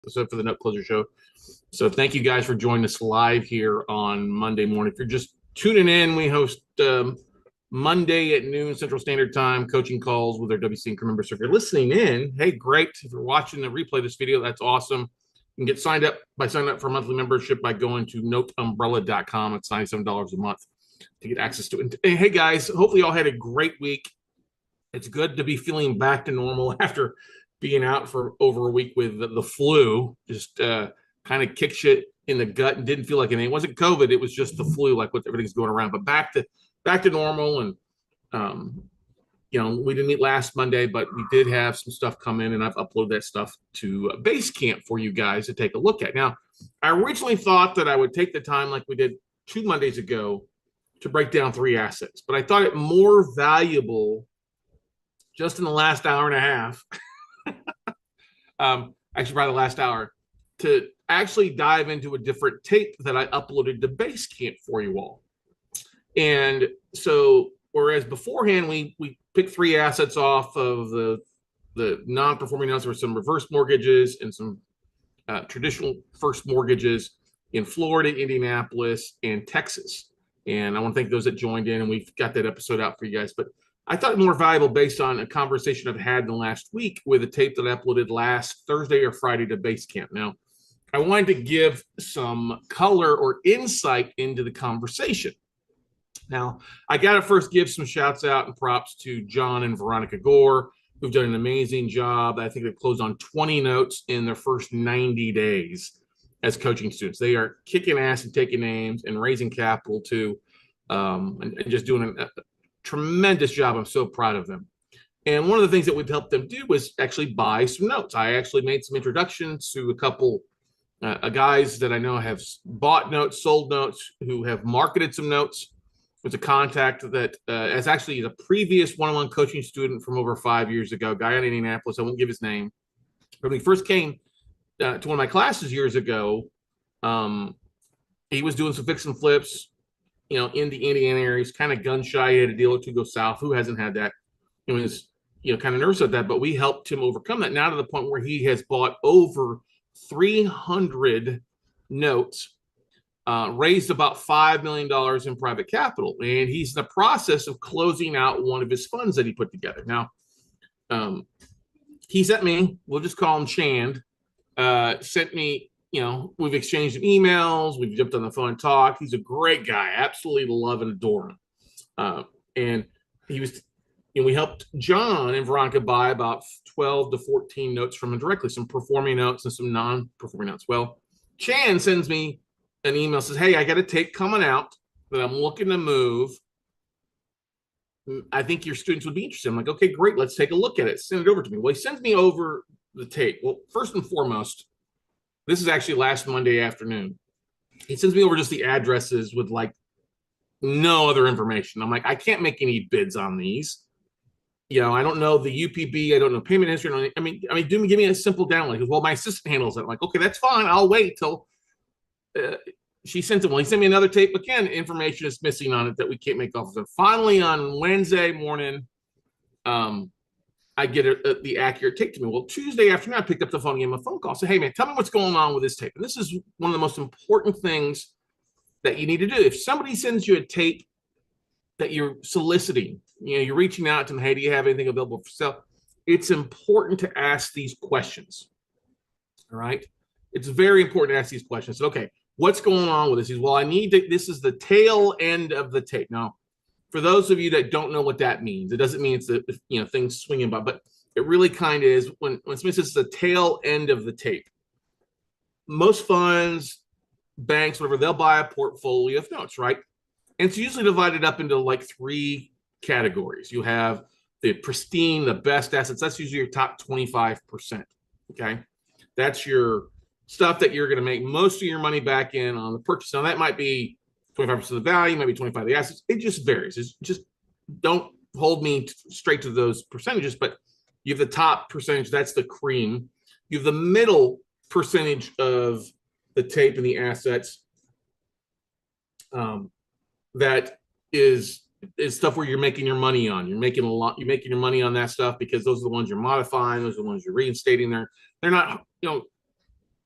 episode for the Note Closer Show. So thank you guys for joining us live here on Monday morning. If you're just tuning in, we host Monday at noon Central Standard Time coaching calls with our WC Income members. So if you're listening in, hey, great. If you're watching the replay of this video, that's awesome. You can get signed up by signing up for a monthly membership by going to noteumbrella.com. It's $97 a month to get access to it. And hey, guys, hopefully y'all had a great week. It's good to be feeling back to normal after being out for over a week with the flu. Just kind of kicks you in the gut and didn't feel like anything. It wasn't COVID. It was just the flu, like what everything's going around. But back to normal. And we didn't meet last Monday, but we did have some stuff come in, and I've uploaded that stuff to Basecamp for you guys to take a look at. Now, I originally thought that I would take the time like we did 2 Mondays ago to break down 3 assets, but I thought it more valuable just in the last hour and a half, actually probably the last hour, to actually dive into a different tape that I uploaded to Basecamp for you all. And so, whereas beforehand we picked 3 assets off of the non-performing notes, there were some reverse mortgages and some traditional first mortgages in Florida, Indianapolis, and Texas. And I want to thank those that joined in, and we've got that episode out for you guys. But I thought it more valuable based on a conversation I've had in the last week with a tape that I uploaded last Thursday or Friday to Basecamp. Now, I wanted to give some color or insight into the conversation. Now, I got to first give some shouts out and props to John and Veronica Gore, who've done an amazing job. I think they've closed on 20 notes in their first 90 days as coaching students. They are kicking ass and taking names and raising capital too, and just doing a tremendous job. I'm so proud of them. And one of the things that we've helped them do was actually buy some notes. I actually made some introductions to a couple guys that I know have bought notes, sold notes, who have marketed some notes. With a contact that is actually the previous one-on-one coaching student from over 5 years ago, guy in Indianapolis. I won't give his name. But when he first came to one of my classes years ago, he was doing some fix and flips, in the Indiana area. He's kind of gun shy. He had a deal or two go south. Who hasn't had that? He was, kind of nervous at that, but we helped him overcome that, now to the point where he has bought over 300 notes, raised about $5 million in private capital, and he's in the process of closing out one of his funds that he put together. Now, he sent me, we'll just call him Chand, sent me, we've exchanged emails, we've jumped on the phone and talked. He's a great guy, absolutely love and adore him. And he was, we helped John and Veronica buy about 12 to 14 notes from him directly, some performing notes and some non-performing notes. Well, Chand sends me an email, says, hey, I got a tape coming out that I'm looking to move. I think your students would be interested. I'm like, okay, great. Let's take a look at it. Send it over to me. Well, he sends me over the tape. Well, first and foremost, this is actually last Monday afternoon. He sends me over just the addresses with like no other information. I'm like, I can't make any bids on these. I don't know the UPB. I don't know payment history. I mean, give me a simple download. He goes, well, my assistant handles it. I'm like, okay, that's fine. I'll wait till she sent him. Well, he sent me another tape. Again, information is missing on it that we can't make off of it. Finally, on Wednesday morning, I get the accurate tape to me. Well, Tuesday afternoon, I picked up the phone and gave him a phone call. I said, hey, man, tell me what's going on with this tape. And this is one of the most important things that you need to do. If somebody sends you a tape that you're soliciting, you're reaching out to them, hey, do you have anything available for sale? It's important to ask these questions. All right. It's very important to ask these questions. So, okay, what's going on with this? He says, well, this is the tail end of the tape. Now, for those of you that don't know what that means, it doesn't mean it's the, things swinging by, but it really kind of is when somebody says it's the tail end of the tape. Most funds, banks, whatever, they'll buy a portfolio of notes, right? And it's usually divided up into like 3 categories. You have the pristine, the best assets. That's usually your top 25%. Okay. That's your stuff that you're going to make most of your money back in on the purchase. Now, that might be 25% of the value, maybe 25% of the assets. It just varies. It's just, don't hold me straight to those percentages, but you have the top percentage. That's the cream. You have the middle percentage of the tape and the assets. That is stuff where you're making your money on. You're making your money on that stuff because those are the ones you're modifying. Those are the ones you're reinstating. They're not,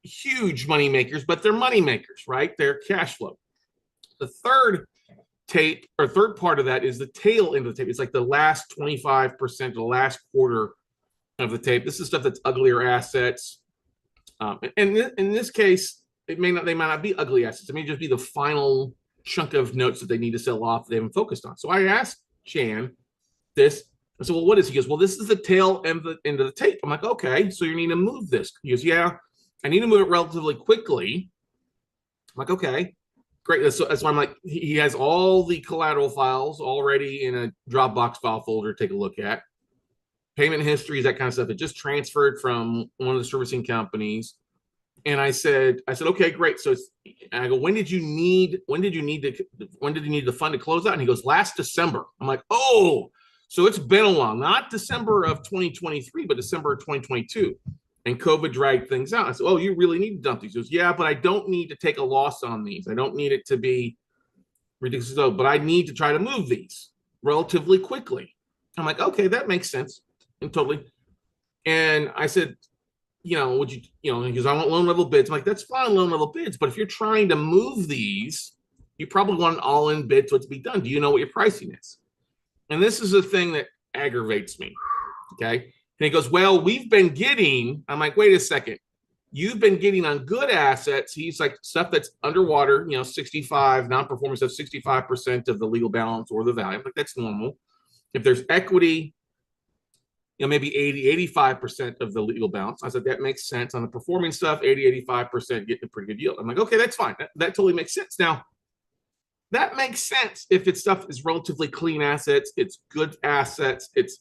huge money makers, but they're money makers, right? They're cash flow. The third tape or third part of that is the tail end of the tape. It's like the last 25%, the last quarter of the tape. This is stuff that's uglier assets. And in this case, they might not be ugly assets. It may just be the final chunk of notes that they need to sell off that they haven't focused on. So I asked Chan this. I said, well, what is he? He goes, well, this is the tail end of the tape. I'm like, okay, so you need to move this. He goes, yeah, I need to move it relatively quickly. I'm like, okay, great. That's why I'm like, he has all the collateral files already in a Dropbox file folder to take a look at. Payment histories, that kind of stuff. It just transferred from one of the servicing companies. And I said, okay, great. So I go, when did you need the fund to close out? And he goes, last December. I'm like, oh, so it's been a while, not December of 2023, but December of 2022. And COVID dragged things out. I said, oh, you really need to dump these. He goes, yeah, but I don't need to take a loss on these. I don't need it to be ridiculous, but I need to try to move these relatively quickly. I'm like, okay, that makes sense. And totally. And I said, would you, because I want loan level bids. I'm like, that's fine, loan level bids. But if you're trying to move these, you probably want an all-in bid to be done. Do you know what your pricing is? And this is the thing that aggravates me. Okay. And he goes, well, we've been getting, I'm like, wait a second. You've been getting on good assets. He's like stuff that's underwater, 65, non-performance of 65% of the legal balance or the value. I'm like, that's normal. If there's equity, maybe 80, 85% of the legal balance. I said, that makes sense. On the performing stuff, 80, 85% getting a pretty good yield. I'm like, okay, that's fine. That totally makes sense. Now, that makes sense if it's stuff is relatively clean assets, it's good assets, it's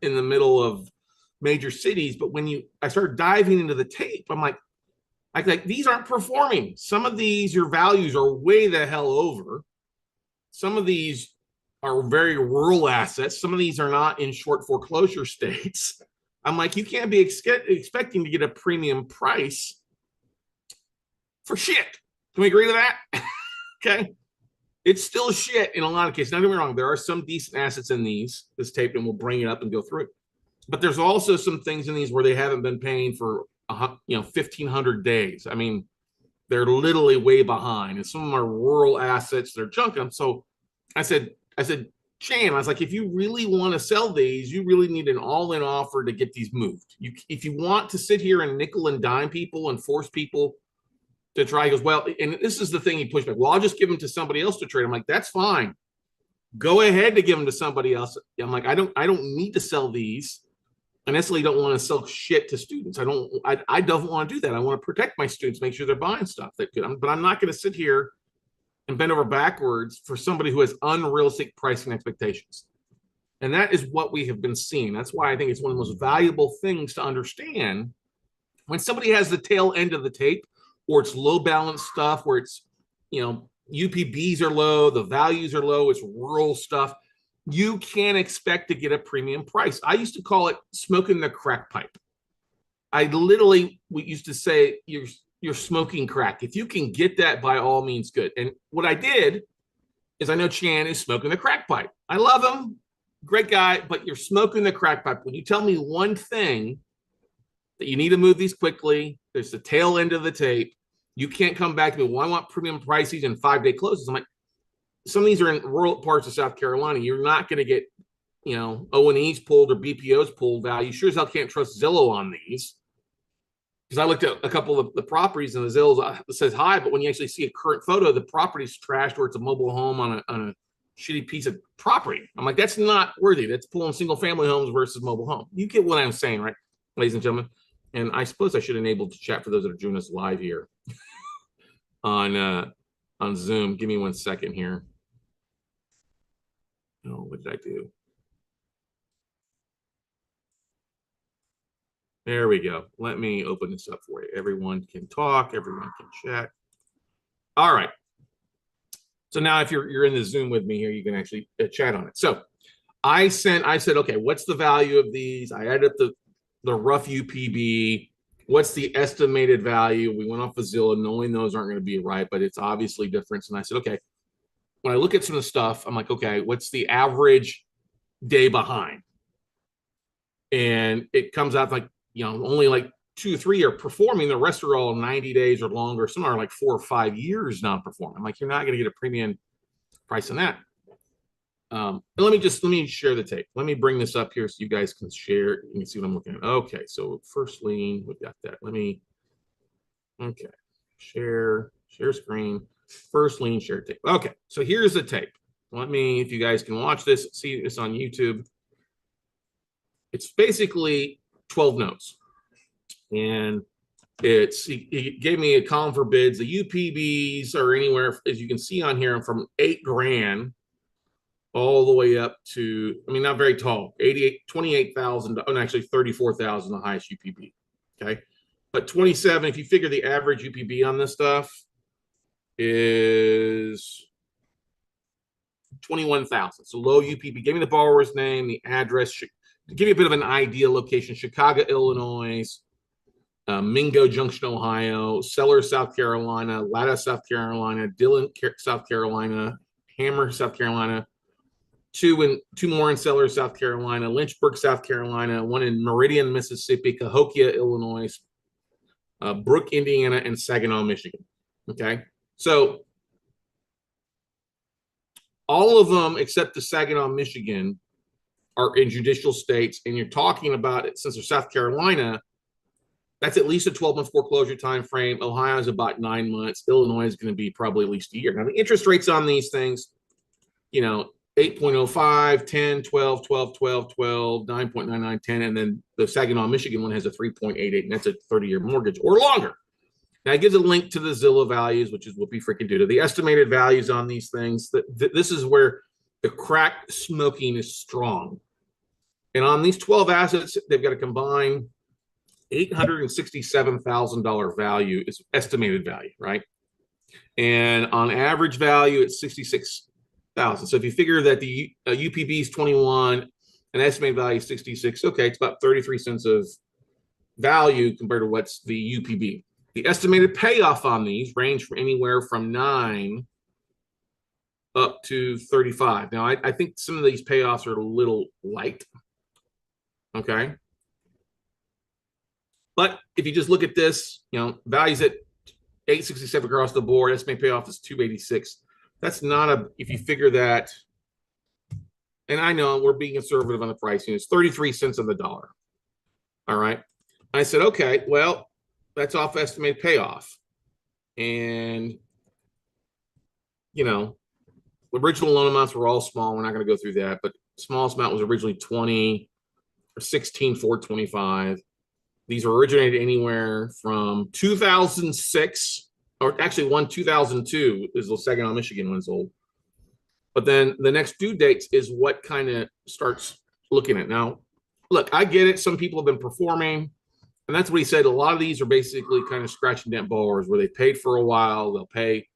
in the middle of major cities. But when I started diving into the tape, I'm like, these aren't performing. Some of these, your values are way the hell over. Some of these are very rural assets. Some of these are not in short foreclosure states. I'm like, you can't be expecting to get a premium price for shit. Can we agree to that? Okay. It's still shit in a lot of cases. Don't get me wrong. There are some decent assets in this tape, and we'll bring it up and go through it. But there's also some things in these where they haven't been paying for 1,500 days. I mean, they're literally way behind, and some of them are rural assets. They're junk them. So I said, Chan, I was like, if you really want to sell these, you really need an all-in offer to get these moved. If you want to sit here and nickel and dime people and force people to try, he goes, well, and this is the thing he pushed back. Well, I'll just give them to somebody else to trade. I'm like, that's fine. Go ahead to give them to somebody else. I'm like, I don't need to sell these. I necessarily don't want to sell shit to students. I don't want to do that. I want to protect my students, make sure they're buying stuff that good. But I'm not going to sit here and bend over backwards for somebody who has unrealistic pricing expectations. And that is what we have been seeing. That's why I think it's one of the most valuable things to understand when somebody has the tail end of the tape, or it's low balance stuff where it's, UPBs are low, the values are low, it's rural stuff. You can't expect to get a premium price. I used to call it smoking the crack pipe. We used to say, you're smoking crack. If you can get that, by all means, good. And what I did is, I know Chan is smoking the crack pipe. I love him, great guy, but you're smoking the crack pipe. When you tell me one thing, that you need to move these quickly, there's the tail end of the tape, you can't come back to me, well, I want premium prices and 5-day closes. I'm like, some of these are in rural parts of South Carolina. You're not going to get, O&Es pulled or BPOs pulled value. Sure as hell can't trust Zillow on these. Because I looked at a couple of the properties and the Zillow says high, but when you actually see a current photo, the property's trashed, or it's a mobile home on a shitty piece of property. I'm like, that's not worthy. That's pulling single family homes versus mobile home. You get what I'm saying, right, ladies and gentlemen? And I suppose I should enable the chat for those that are joining us live here on Zoom. Give me 1 second here. Oh, what did I do? There we go. Let me open this up for you. Everyone can talk. Everyone can chat. All right. So now if you're in the Zoom with me here, you can actually chat on it. So I said, okay, what's the value of these? I added up the rough UPB. What's the estimated value? We went off of Zillow, knowing those aren't going to be right, but it's obviously different. And I said, okay, when I look at some of the stuff, I'm like, okay, what's the average day behind? And it comes out like, only like 2 or 3 are performing. The rest are all 90 days or longer. Some are like 4 or 5 years non-performing. I'm like, you're not going to get a premium price on that. Let me share the tape. Let me bring this up here so you guys can share. You can see what I'm looking at. Okay, so first lien, we've got that. Okay, share screen, first lien, share tape. Okay, so here's the tape. If you guys can watch this, see this on YouTube. It's basically 12 notes. And he gave me a column for bids. The UPBs are anywhere, as you can see on here, from $8,000 all the way up to, not very tall, 28,000, and actually 34,000, the highest UPB. Okay. But 27, if you figure the average UPB on this stuff is 21,000. So low UPB. Give me the borrower's name, the address, to give you a bit of an idea location: Chicago, Illinois, Mingo Junction, Ohio, Sellers, South Carolina, Latta, South Carolina, Dillon, South Carolina, Hammer, South Carolina, two more in Sellers, South Carolina, Lynchburg, South Carolina, one in Meridian, Mississippi, Cahokia, Illinois, Brook, Indiana, and Saginaw, Michigan. Okay, so all of them except the Saginaw, Michigan, are in judicial states, and you're talking about it since they're South Carolina. That's at least a 12-month foreclosure time frame. Ohio is about 9 months. Illinois is going to be probably at least a year. Now, the interest rates on these things, 8.05, 10, 12, 12, 12, 12, 9.99, 10, and then the Saginaw, Michigan one has a 3.88, and that's a 30-year mortgage or longer. Now, it gives a link to the Zillow values, which is whoopee freaking doo. The estimated values on these things, this is where the crack smoking is strong. And on these 12 assets, they've got a combined $867,000 value is estimated value, right? And on average value, it's $66,000. So if you figure that the UPB is 21 and estimated value is 66, okay, it's about 33 cents of value compared to what's the UPB. The estimated payoff on these range from anywhere from 9 up to 35. Now, I think some of these payoffs are a little light. Okay. But if you just look at this, values at 867 across the board, estimated payoff is 286. That's not if you figure that, and I know we're being conservative on the pricing, it's 33 cents on the dollar. All right. I said, okay, well, that's off estimated payoff. And, the original loan amounts were all small. We're not going to go through that, but smallest amount was originally 20 or 16,425. These were originated anywhere from 2006, or actually 2002 is the Saginaw, Michigan one's old. But then the next due dates is what kind of starts looking at. Now, look, I get it. Some people have been performing, and that's what he said. A lot of these are basically kind of scratch and dent borrowers where they paid for a while, they'll pay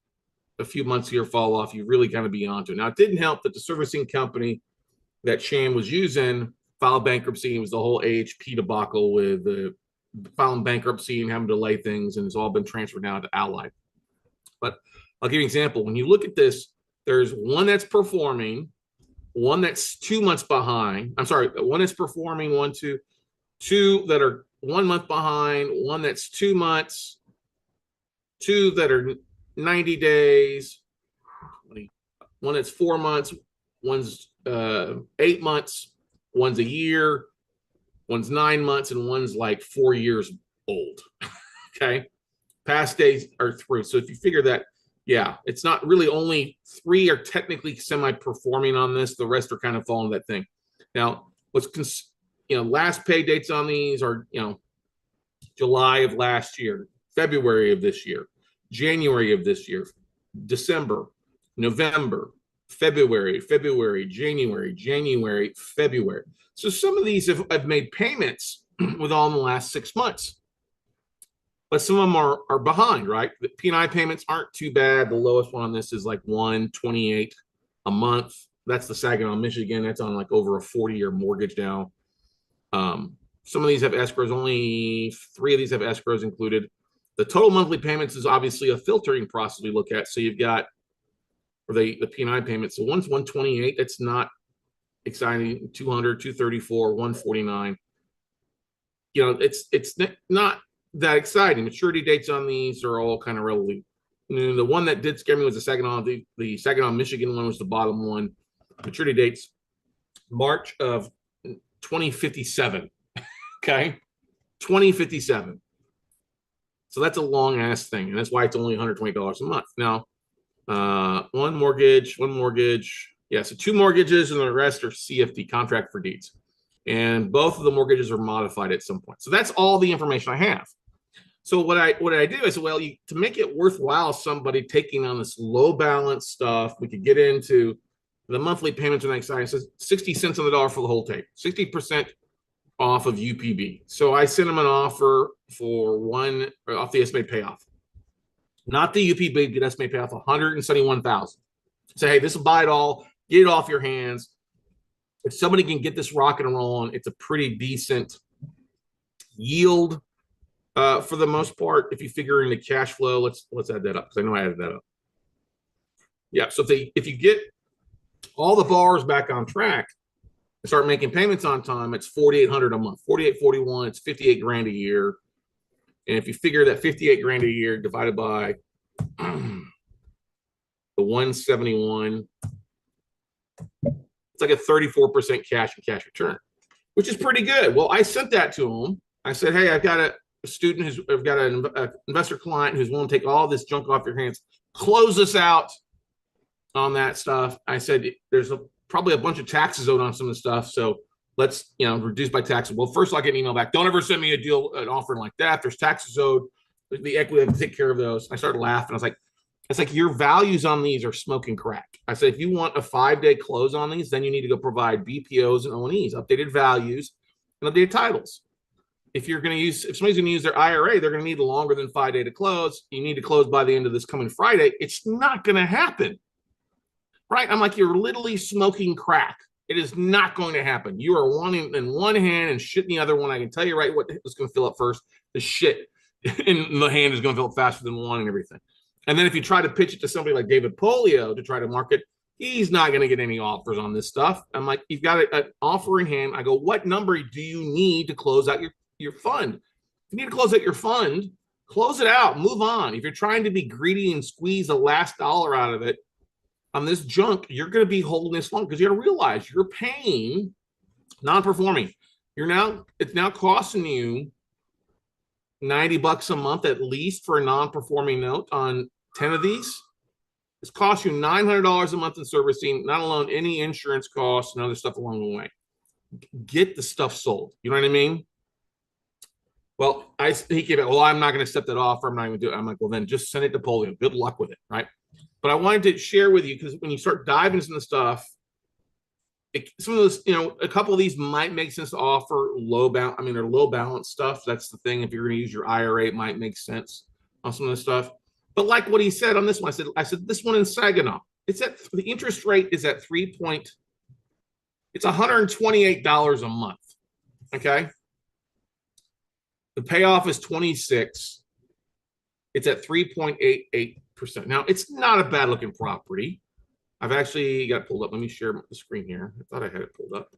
a few months here, fall off. You really kind of be onto it. Now, it didn't help that the servicing company that Shan was using filed bankruptcy. It was the whole AHP debacle with the filing bankruptcy and having to delay things, and it's all been transferred now to Allied. But I'll give you an example. When you look at this, there's one that's performing, one that's 2 months behind. I'm sorry, one that's performing, two that are 1 month behind, one that's 2 months, two that are 90 days, one that's 4 months, one's 8 months, one's a year, one's 9 months, and one's like 4 years old. Okay. Past days are through. So if you figure that, yeah, it's not really, only 3 are technically semi-performing on this. The rest are kind of following that thing. Now, last pay dates on these are, July of last year, February of this year, January of this year, December, November, February, January, February. So some of these have made payments with all in the last 6 months. But some of them are behind, right? The P&I payments aren't too bad. The lowest one on this is like $128 a month. That's the Saginaw, Michigan. That's on like over a 40-year mortgage now. Some of these have escrows. Only 3 of these have escrows included. The total monthly payments is obviously a filtering process we look at. So you've got the P&I payments. So one's 128. That's not exciting. 200, 234, 149. It's not that exciting. Maturity dates on these are all kind of relatively. The one that did scare me was the Saginaw. The Saginaw, Michigan one was the bottom one. Maturity dates March of 2057. Okay, 2057. So that's a long ass thing, and that's why it's only $120 a month. Now, one mortgage. Yeah, so two mortgages, and the rest are CFD, contract for deeds, and both of the mortgages are modified at some point. So that's all the information I have. So what I do is, well, to make it worthwhile, somebody taking on this low balance stuff, we could get into the monthly payments are next side. It says 60 cents on the dollar for the whole tape, 60% off of UPB. So I sent them an offer for one off the estimated payoff, not the UPB, the estimated payoff, 171,000. Say, hey, this will buy it all, get it off your hands. If somebody can get this rocking and rolling, it's a pretty decent yield. For the most part, if you figure in the cash flow, let's add that up because I know I added that up. Yeah, so if you get all the bars back on track and start making payments on time, it's $4,800 a month, 4841. It's 58 grand a year, and if you figure that 58 grand a year divided by the 171, it's like a 34% cash and cash return, which is pretty good. Well, I sent that to him. I said, hey, I've got a student I've got an investor client who's willing to take all this junk off your hands, close us out on that stuff. I said, there's probably a bunch of taxes owed on some of the stuff, so let's reduce by taxes. Well, first I'll get an email back. Don't ever send me an offer like that. There's taxes owed. The equity, I have to take care of those. I started laughing. I was like, it's like your values on these are smoking crack. I said, if you want a 5-day close on these, then you need to go provide BPOs and O&Es, updated values, and updated titles. If somebody's going to use their IRA, they're going to need longer than 5 days to close. You need to close by the end of this coming Friday. It's not going to happen, right? I'm like, you're literally smoking crack. It is not going to happen. You are wanting in one hand and shit in the other one. I can tell you right what is going to fill up first. The shit in the hand is going to fill up faster than one and everything. And then if you try to pitch it to somebody like David Polio to try to market, he's not going to get any offers on this stuff. I'm like, you've got an offer in hand. I go, what number do you need to close out your fund? If you need to close out your fund, close it out, move on. If you're trying to be greedy and squeeze the last dollar out of it on this junk, you're going to be holding this long because you got to realize you're paying non-performing. It's now costing you $90 a month at least for a non-performing note on 10 of these. It's cost you $900 a month in servicing, not alone any insurance costs and other stuff along the way. Get the stuff sold. You know what I mean? Well, he came out, well, I'm not going to accept that offer. I'm not going to do it. I'm like, well, then just send it to Polio. Good luck with it, right? But I wanted to share with you because when you start diving into the stuff, some of those, a couple of these might make sense to offer they're low balance stuff. That's the thing. If you're going to use your IRA, it might make sense on some of the stuff. But like what he said on this one, I said this one in Saginaw, the interest rate is at it's $128 a month. Okay. The payoff is 26. It's at 3.88%. Now, it's not a bad looking property. I've actually got it pulled up. Let me share the screen here. I thought I had it pulled up.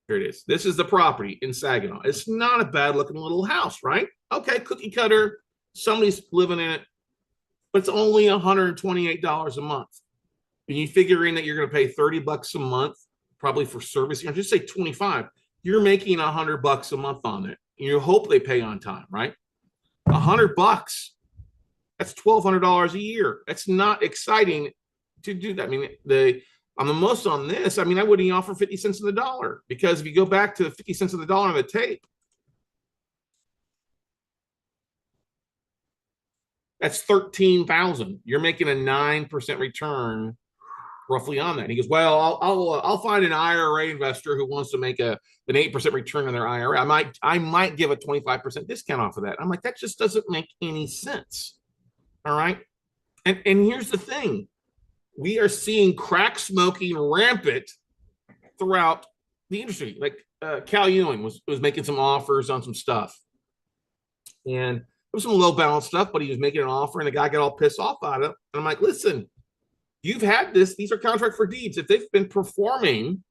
Here it is. This is the property in Saginaw. It's not a bad looking little house, right? Okay, cookie cutter. Somebody's living in it, but it's only $128 a month. And you figure in that you're going to pay $30 a month, probably for service. Just say 25. You're making $100 a month on it. You hope they pay on time, right? $100. That's $1,200 a year. That's not exciting to do that. I mean, on the most on this, I wouldn't offer 50 cents on the dollar because if you go back to the 50 cents on the dollar on the tape, that's 13,000. You're making a 9% return roughly on that. And he goes, well, I'll find an IRA investor who wants to make an 8% return on their IRA. I might give a 25% discount off of that. I'm like, that just doesn't make any sense. All right. And here's the thing. We are seeing crack smoking rampant throughout the industry. Like Cal Ewing was making some offers on some stuff. And it was some low balance stuff, but he was making an offer and the guy got all pissed off at it. And I'm like, listen, you've had this. These are contract for deeds. If they've been performing,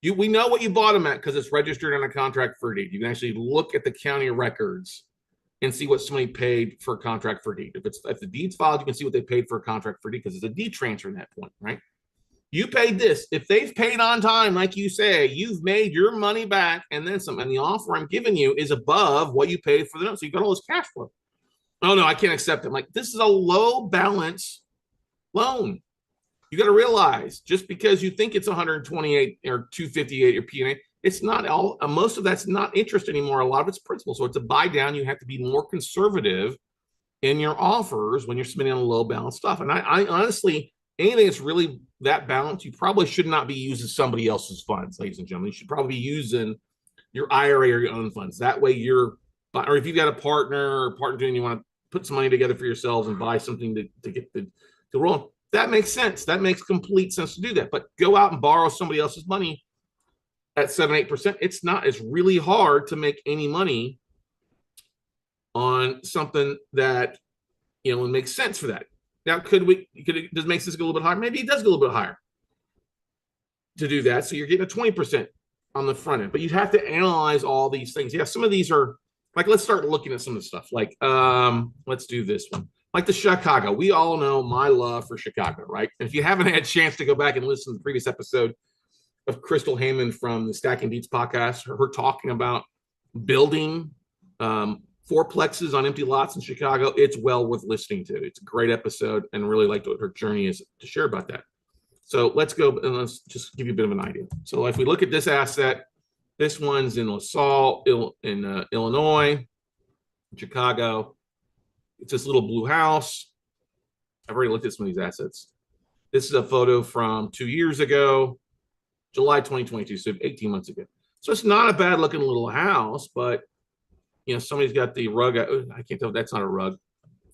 We know what you bought them at because it's registered on a contract for deed. You can actually look at the county records and see what somebody paid for a contract for deed. If the deed's filed, you can see what they paid for a contract for deed because it's a deed transfer at that point, right? You paid this. If they've paid on time, like you say, you've made your money back and then some. And the offer I'm giving you is above what you paid for the note. So you've got all this cash flow. Oh no, I can't accept it. I'm like, this is a low balance loan. You got to realize just because you think it's 128 or 258 your P&A, it's not all. Most of that's not interest anymore. A lot of it's principal. So it's a buy down. You have to be more conservative in your offers when you're spending on low balance stuff. And I honestly, anything that's really that balance, you probably should not be using somebody else's funds, ladies and gentlemen. You should probably be using your IRA or your own funds. That way you're, or if you've got a partner and you want to put some money together for yourselves and buy something to get the roll. That makes sense. That makes complete sense to do that. But go out and borrow somebody else's money at 7-8%. It's really hard to make any money on something that, it makes sense for that. Now, does it make this go a little bit higher? Maybe it does go a little bit higher to do that. So you're getting a 20% on the front end, but you'd have to analyze all these things. Yeah, some of these are like, let's start looking at some of the stuff. Like, let's do this one. Like the Chicago. We all know my love for Chicago, right? And if you haven't had a chance to go back and listen to the previous episode of Crystal Heyman from the Stacking Deeds podcast, her talking about building fourplexes on empty lots in Chicago, it's well worth listening to. It's a great episode and really liked what her journey is to share about that. So let's go and let's just give you a bit of an idea. So if we look at this asset, this one's in LaSalle, in Illinois, Chicago. It's this little blue house. I've already looked at some of these assets. This is a photo from 2 years ago, July 2022, so 18 months ago. So it's not a bad looking little house, but somebody's got the rug. I can't tell if that's not a rug,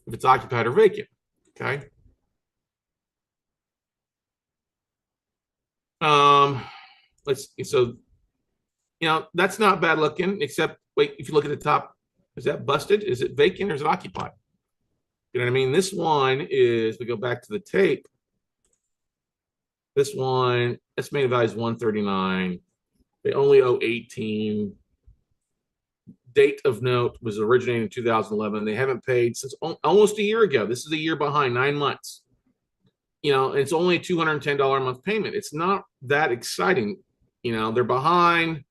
if it's occupied or vacant. Okay. That's not bad looking, except wait, if you look at the top, is that busted? Is it vacant or is it occupied? You know what I mean? This one is, we go back to the tape. This one, estimated value is 139. They only owe 18. Date of note was originated in 2011. They haven't paid since almost a year ago. This is a year behind, 9 months. It's only a $210 a month payment. It's not that exciting. They're behind.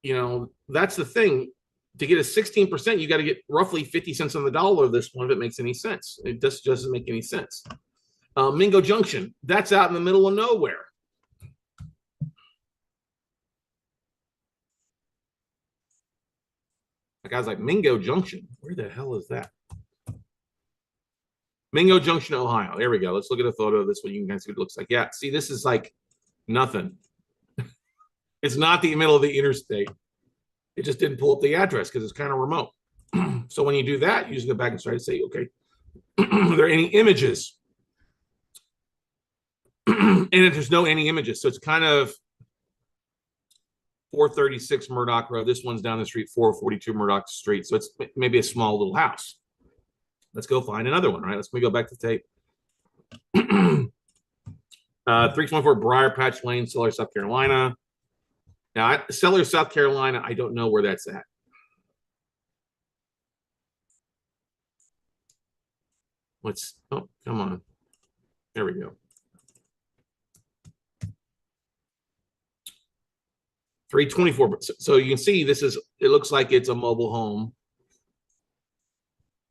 That's the thing. To get a 16%, you got to get roughly 50 cents on the dollar of this one if it makes any sense. It just doesn't make any sense. Mingo Junction, that's out in the middle of nowhere. The guy's like, Mingo Junction? Where the hell is that? Mingo Junction, Ohio. There we go. Let's look at a photo of this one. You can see what it looks like. Yeah, see, this is like nothing. It's not the middle of the interstate. It just didn't pull up the address because it's kind of remote. So when you do that, you just go back and try to say, okay, are there any images? And if there's no any images, so it's kind of 436 Murdoch Road. This one's down the street, 442 Murdoch Street. So it's maybe a small little house. Let's go find another one, right? Let me go back to tape. 324 Briar Patch Lane, Seller, South Carolina. Now, Seller, South Carolina, I don't know where that's at. Oh, come on. There we go. 324. So you can see it looks like it's a mobile home.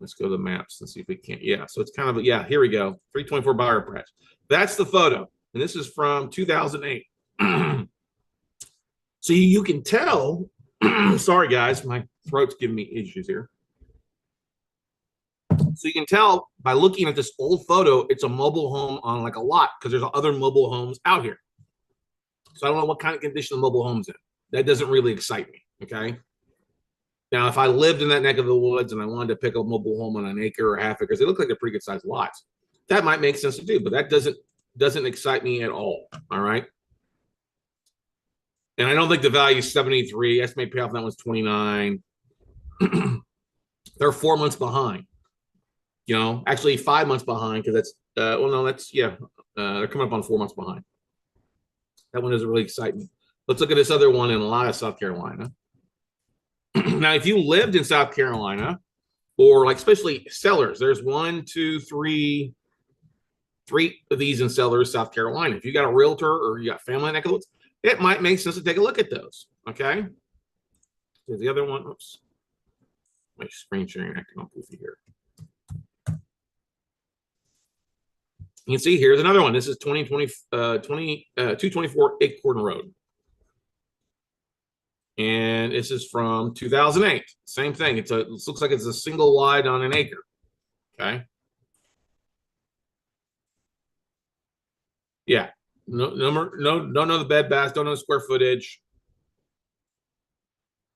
Let's go to the maps and see if we can. Yeah, so it's kind of, yeah, here we go. 324 Briar Patch. That's the photo. And this is from 2008. So you can tell, sorry guys, my throat's giving me issues here. So you can tell by looking at this old photo, it's a mobile home on like a lot because there's other mobile homes out here. So I don't know what kind of condition the mobile home's in. That doesn't really excite me, okay? Now, if I lived in that neck of the woods and I wanted to pick up a mobile home on an acre or half acres, they look like they're pretty good sized lots. That might make sense to do, but that doesn't excite me at all, all right? And I don't think the value is 73. Estimated payoff on that one's 29. They're 4 months behind. Actually 5 months behind because that's, they're coming up on 4 months behind. That one doesn't really excite me. Let's look at this other one in a lot of South Carolina. Now, if you lived in South Carolina, or like especially sellers, there's one, two, three of these in sellers, South Carolina. If you got a realtor or you got family neck of the woods, it might make sense to take a look at those. Okay. Here's the other one. Oops. My screen sharing acting all goofy here. You can see here's another one. This is 224 Acorn Road. And this is from 2008. Same thing. It looks like it's a single wide on an acre. Okay. Yeah. Don't know the bed bath, don't know the square footage.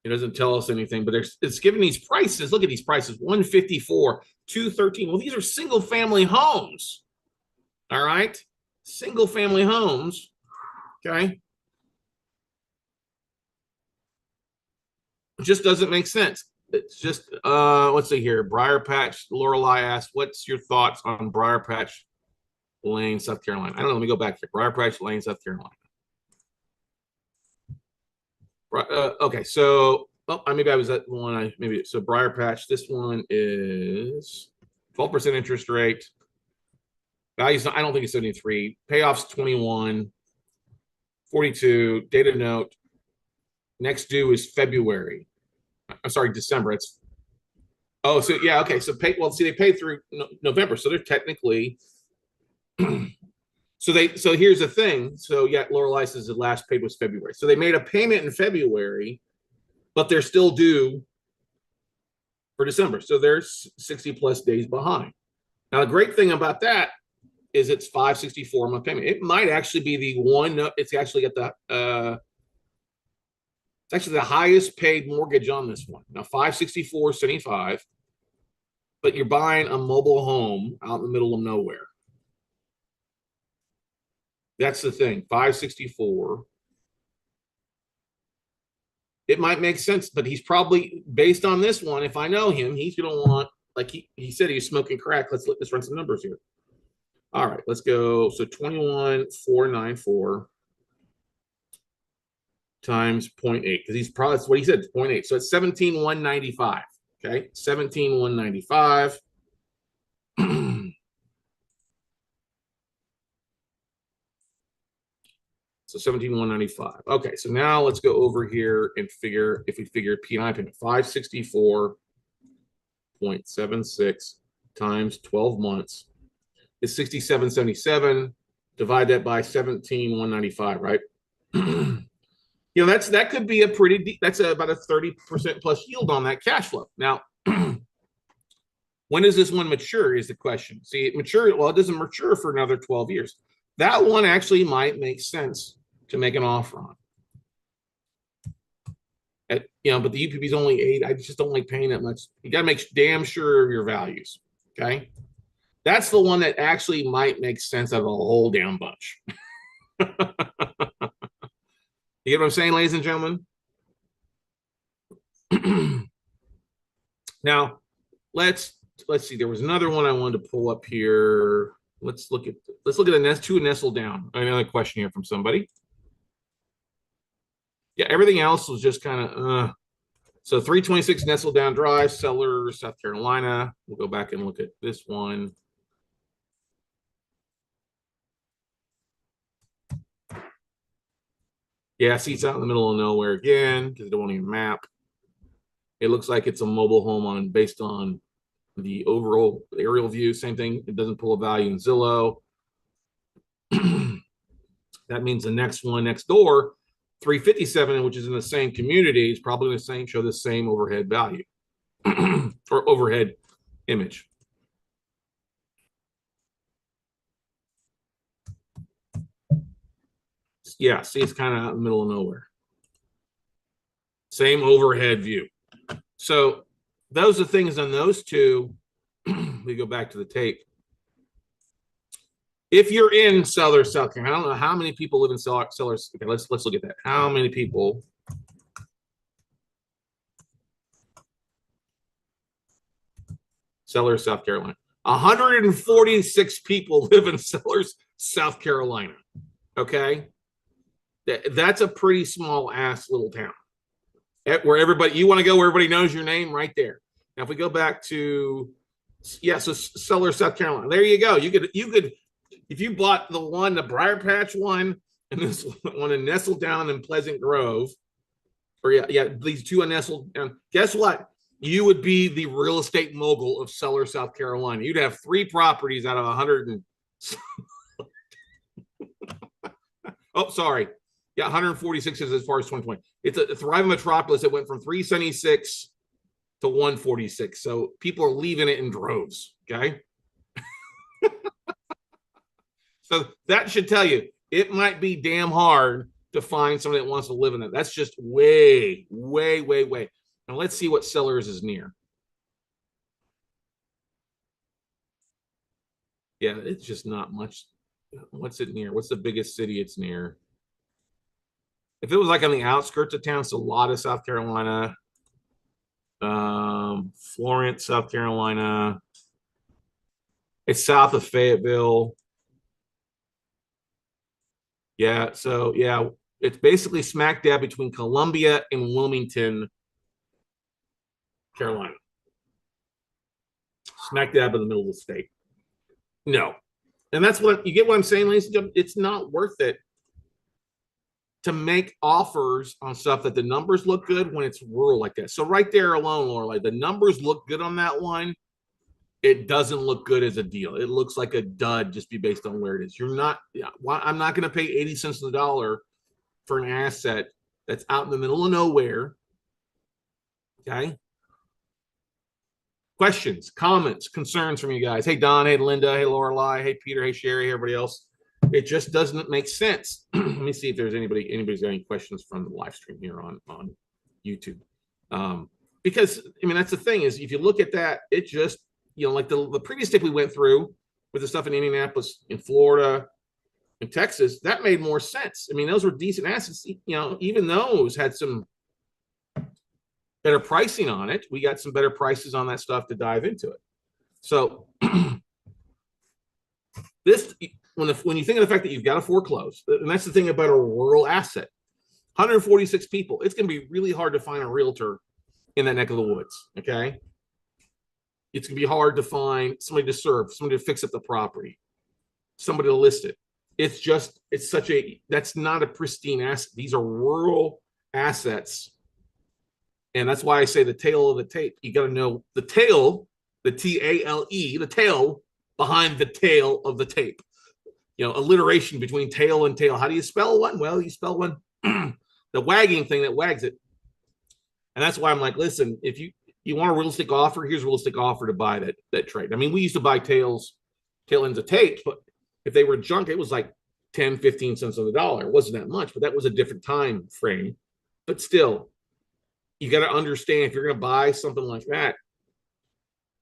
It doesn't tell us anything, but it's giving these prices. Look at these prices: 154, 213. Well, these are single family homes. All right, single family homes. Okay, it just doesn't make sense. It's just let's see here. Briar Patch. Lorelei asked, "What's your thoughts on Briar Patch Lane, South Carolina?" I don't know. Let me go back here. Briar Patch Lane, South Carolina. Okay, so maybe I was at one. So Briar Patch. This one is 12% interest rate. Values. I don't think it's 73. Payoffs 21, 42. Data note. Next due is February. I'm sorry, December. It's so yeah. Okay, so they paid through November, so they're technically. So here's the thing. So yeah, Lorelei says the last paid was February. So they made a payment in February, but they're still due for December. So they're 60 plus days behind. Now, the great thing about that is it's 564 month payment. It might actually be the one. It's actually at the it's actually the highest paid mortgage on this one. Now 564.75, but you're buying a mobile home out in the middle of nowhere. That's the thing. 564. It might make sense, but he's probably based on this one. If I know him, he's going to want, like he said, he's smoking crack. Let's run some numbers here. All right, let's go. So 21,494 times 0.8, because he's probably, that's what he said, 0.8. So it's 17,195. Okay, 17,195. So 17,195. Okay, so now let's go over here and figure, if we figure P&I payment, 564.76 times 12 months is 67.77. Divide that by 17,195, right? That could be that's about a 30% plus yield on that cash flow. Now, when does this one mature is the question. See, it doesn't mature for another 12 years. That one actually might make sense to make an offer on. But the UPB is only 8. I just don't like paying that much. You got to make damn sure of your values. Okay. That's the one that actually might make sense out of a whole damn bunch. You get what I'm saying, ladies and gentlemen? Now, let's see. There was another one I wanted to pull up here. Let's look at the two nestle down. Another question here from somebody. Yeah, everything else was just kind of so 326 Nestle Down Drive, Seller, South Carolina. We'll go back and look at this one. Yeah, see, it's out in the middle of nowhere again because it won't even map. It looks like it's a mobile home based on the overall aerial view. Same thing. It doesn't pull a value in Zillow. That means the next one next door, 357, which is in the same community, is probably going to show the same overhead value or overhead image. Yeah, see, it's kind of out in the middle of nowhere. Same overhead view. So those are things on those two. We go back to the tape. If you're in Sellers, South Carolina, I don't know how many people live in Sellers. Okay, let's look at that. How many people? Sellers, South Carolina. 146 people live in Sellers, South Carolina. Okay. That's a pretty small ass little town where everybody, you want to go where everybody knows your name right there. Now, if we go back to, yeah, so Sellers, South Carolina, there you go. You could, if you bought the Briar Patch one, and this one in Nestle Down in Pleasant Grove, or these two in Nestle Down, guess what? You would be the real estate mogul of Sellers, South Carolina. You'd have 3 properties out of 100 and oh, sorry. Yeah, 146 is as far as 2020. It's a thriving metropolis that went from 376 to 146. So people are leaving it in droves. Okay. So that should tell you it might be damn hard to find somebody that wants to live in it. That's just way, way, way, way. Now let's see what Sellers is near. Yeah, it's just not much. What's it near? What's the biggest city it's near? If it was like on the outskirts of town, Salata, South Carolina, Florence, South Carolina. It's south of Fayetteville. Yeah, so yeah, it's basically smack dab between Columbia and Wilmington, Carolina. Smack dab in the middle of the state. No. And that's what you get what I'm saying, ladies and gentlemen. It's not worth it to make offers on stuff that the numbers look good when it's rural like that. So right there alone, Lorelai, the numbers look good on that one. It doesn't look good as a deal. It looks like a dud just be based on where it is. You're not, I'm not going to pay 80 cents on the dollar for an asset that's out in the middle of nowhere. Okay. Questions, comments, concerns from you guys. Hey, Don. Hey, Linda. Hey, Lorelai. Hey, Peter. Hey, Sherry. Everybody else. It just doesn't make sense. Let me see if there's anybody's got any questions from the live stream here on YouTube. Because I mean, that's the thing is if you look at that, it just, like the previous tip we went through with the stuff in Indianapolis, in Florida, in Texas, that made more sense. I mean, those were decent assets. Even those had some better pricing on it. We got some better prices on that stuff to dive into it. So this, when you think of the fact that you've got to foreclose, and that's the thing about a rural asset, 146 people, it's going to be really hard to find a realtor in that neck of the woods. Okay. It's going to be hard to find somebody to serve, somebody to fix up the property, somebody to list it. That's not a pristine asset. These are rural assets. And that's why I say the tail of the tape. You got to know the tail, the T-A-L-E, the tail behind the tail of the tape. Alliteration between tail and tail. How do you spell one? Well, you spell one, the wagging thing that wags it. And that's why I'm like, listen, if you want a realistic offer, here's a realistic offer to buy that trade. I mean, we used to buy tail ends of tapes, but if they were junk, it was like 10, 15 cents on the dollar. It wasn't that much, but that was a different time frame. But still, you got to understand if you're going to buy something like that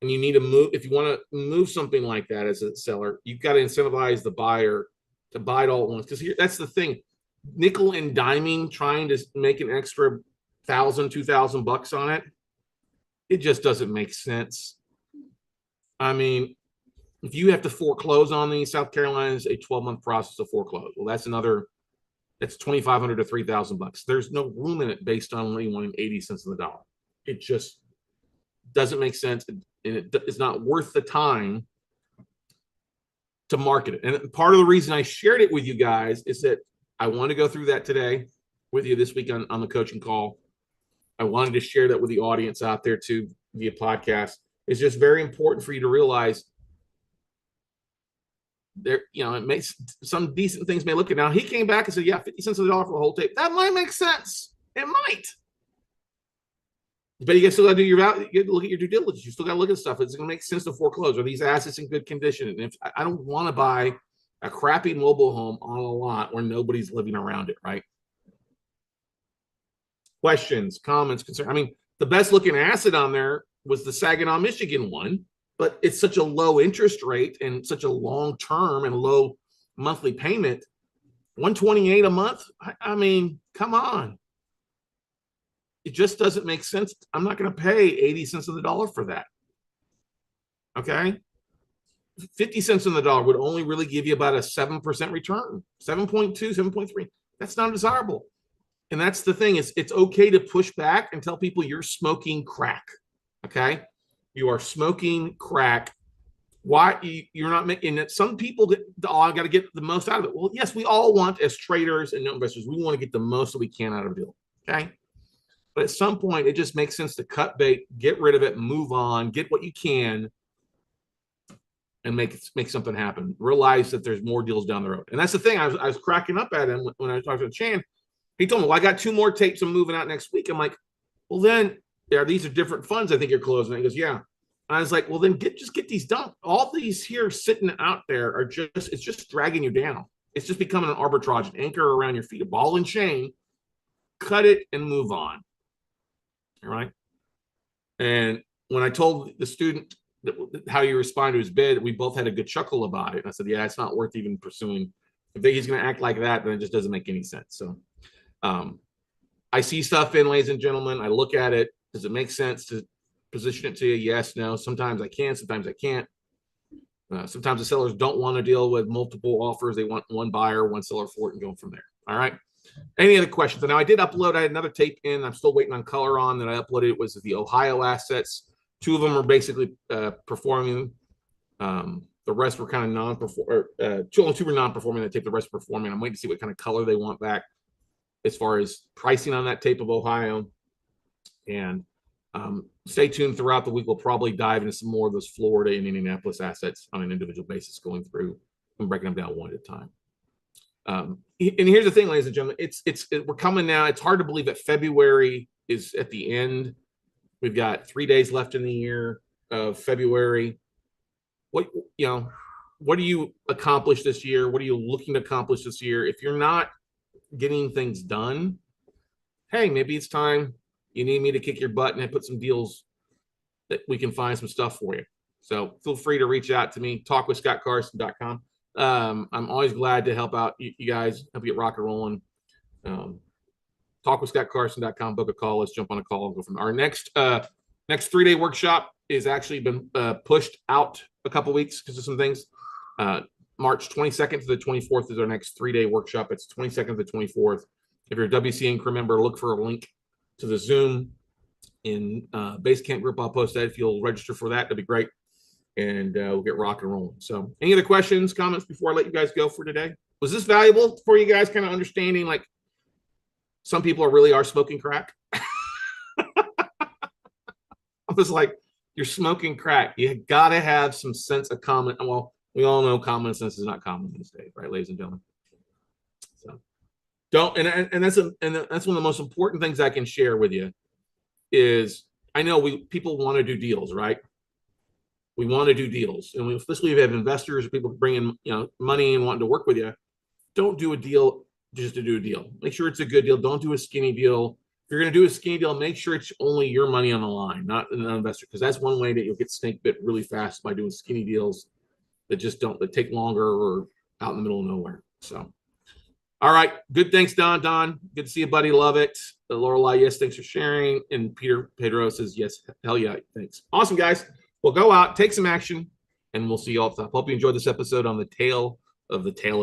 and you need to move, if you want to move something like that as a seller, you've got to incentivize the buyer to buy it all at once. Because that's the thing, nickel and diming, trying to make an extra $1,000, $2,000 on it. It just doesn't make sense. I mean, if you have to foreclose on these, South Carolina is a 12-month process to foreclose. Well, that's $2,500 to $3,000. There's no room in it based on only wanting 80 cents on the dollar. It just doesn't make sense, and it's not worth the time to market it. And part of the reason I shared it with you guys is that I want to go through that today with you this week on the coaching call. I wanted to share that with the audience out there too via podcast. It's just very important for you to realize there, it makes some decent things may look at. Now he came back and said, yeah, 50 cents on the dollar for the whole tape. That might make sense. It might. But you still got to do you got to look at your due diligence. You still got to look at stuff. It's going to make sense to foreclose. Are these assets in good condition? And if I don't want to buy a crappy mobile home on a lot where nobody's living around it, right? Questions, comments, concerns. I mean, the best looking asset on there was the Saginaw, Michigan one, but it's such a low interest rate and such a long term and low monthly payment. $128 a month. I mean, come on. It just doesn't make sense. I'm not going to pay 80 cents on the dollar for that. Okay. 50 cents on the dollar would only really give you about a 7% return, 7.2, 7.3. That's not desirable. And that's the thing, is it's okay to push back and tell people you're smoking crack. Okay. You are smoking crack. Why you're not making it? Some people get, oh, I got to get the most out of it. Well, yes, we all want, as traders and investors, we want to get the most that we can out of a deal. Okay. But at some point, it just makes sense to cut bait, get rid of it, move on, get what you can, and make something happen. Realize that there's more deals down the road. And that's the thing. I was cracking up at him when I was talking to Chan. He told me, well, I got 2 more tapes I'm moving out next week. I'm like, well, then these are different funds I think you're closing. And he goes, yeah. I was like, well, then just get these done. All these here sitting out there are it's just dragging you down. It's just becoming an arbitrage, an anchor around your feet, a ball and chain. Cut it and move on. All right. And when I told the student how you respond to his bid, we both had a good chuckle about it. And I said, yeah, it's not worth even pursuing. If he's going to act like that, then it just doesn't make any sense. So I see stuff in, ladies and gentlemen. I look at it. Does it make sense to position it to you? Yes, no. Sometimes I can, sometimes I can't. Sometimes the sellers don't want to deal with multiple offers. They want one buyer, one seller for it, and going from there. All right. Any other questions? Now, I did upload. I had another tape in. I'm still waiting on color on that I uploaded. It was the Ohio assets. 2 of them are basically performing. The rest were kind of non-performing. 2 were non-performing. That tape, the rest performing. I'm waiting to see what kind of color they want back as far as pricing on that tape of Ohio. And stay tuned throughout the week. We'll probably dive into some more of those Florida and Indianapolis assets on an individual basis, going through and breaking them down one at a time. And here's the thing, ladies and gentlemen, we're coming now. It's hard to believe that February is at the end. We've got 3 days left in the year of February. What do you accomplish this year? What are you looking to accomplish this year? If you're not getting things done, hey, maybe it's time you need me to kick your butt and put some deals that we can find some stuff for you. So feel free to reach out to me, talkwithscottcarson.com. I'm always glad to help out you guys, help you get rock and rolling. Talkwithscottcarson.com, book a call. Let's jump on a call and go from there. Our next 3-day workshop is actually been pushed out a couple weeks because of some things. March 22nd to the 24th is our next 3-day workshop. It's 22nd to the 24th. If you're a WC Inc. member, look for a link to the Zoom in Basecamp group. I'll post that. If you'll register for that, that'd be great. And we'll get rock and rolling. So any other questions, comments before I let you guys go for today? Was this valuable for you guys, kind of understanding like some people really are smoking crack? I was like, you're smoking crack. You got to have some sense of common. Well, we all know common sense is not common these days, right, ladies and gentlemen? So don't, and that's one of the most important things I can share with you is I know people want to do deals, right? We want to do deals, and especially if you have investors or people bringing money and wanting to work with you. Don't do a deal just to do a deal. Make sure it's a good deal. Don't do a skinny deal. If you're going to do a skinny deal, make sure it's only your money on the line, not an investor, because that's one way that you'll get snake bit really fast by doing skinny deals that take longer or out in the middle of nowhere. So, all right, good. Thanks, Don. Good to see you, buddy. Love it. Lorelei, yes, thanks for sharing. And Pedro says yes, hell yeah, thanks. Awesome, guys. Well, go out, take some action, and we'll see you all. Hope you enjoyed this episode on the tail of the tail.